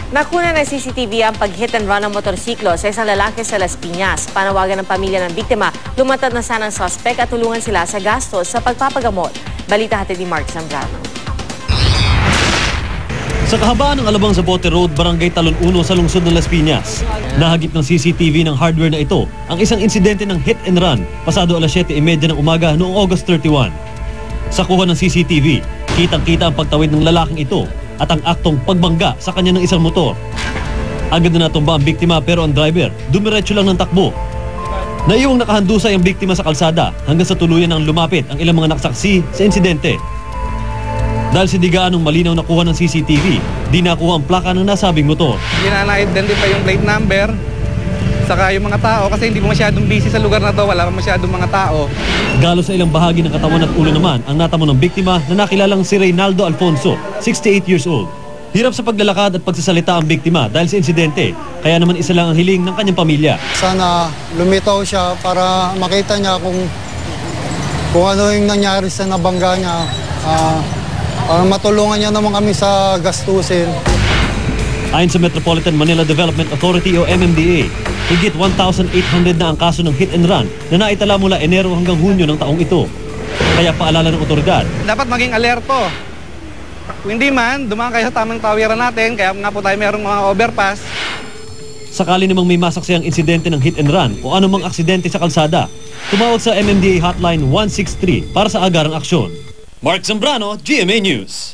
Nakuna ng CCTV ang pag-hit and run ng motorsiklo sa isang lalaki sa Las Piñas. Panawagan ng pamilya ng biktima, lumatad na sana ang suspect at tulungan sila sa gastos sa pagpapagamot. Balita hatid ni Mark Zambrano. Sa kahabaan ng Alabang Zapote Road, Barangay Talon 1 sa lungsod ng Las Piñas, nahagip ng CCTV ng hardware na ito ang isang insidente ng hit and run pasado alas 7:30 ng umaga noong August 31. Sa kuha ng CCTV, kitang-kita ang pagtawid ng lalaking ito at ang aktong pagbangga sa kanya ng isang motor. Agad na natumba ang biktima pero ang driver dumiretso lang ng takbo. Naiwang nakahandusay ang biktima sa kalsada hanggang sa tuluyan ng lumapit ang ilang mga nakasaksi sa insidente. Dahil sa di gaanong malinaw na kuha ng CCTV, di nakuha ang plaka ng nasabing motor. Hindi na na-identify yung plate number, saka yung mga tao kasi hindi mo masyadong busy sa lugar na to, wala pa masyadong mga tao. Galo sa ilang bahagi ng katawan at ulo naman ang natamo ng biktima na nakilalang si Reynaldo Alfonso, 68 years old. Hirap sa paglalakad at pagsasalita ang biktima dahil sa insidente, kaya naman isa lang ang hiling ng kanyang pamilya. Sana lumitaw siya para makita niya kung ano yung nangyari sa nabangga niya. Para matulungan niya naman kami sa gastusin. Ayon sa Metropolitan Manila Development Authority o MMDA, higit 1,800 na ang kaso ng hit and run na naitala mula Enero hanggang Hunyo ng taong ito. Kaya paalala ng otoridad, Dapat maging alerto. Kung hindi man, dumaan kayo sa tamang tawiran natin, kaya nga po tayo mayroong mga overpass. sakali namang may masaksayang insidente ng hit and run o anumang aksidente sa kalsada, tumawag sa MMDA Hotline 163 para sa agarang aksyon. Mark Zambrano, GMA News.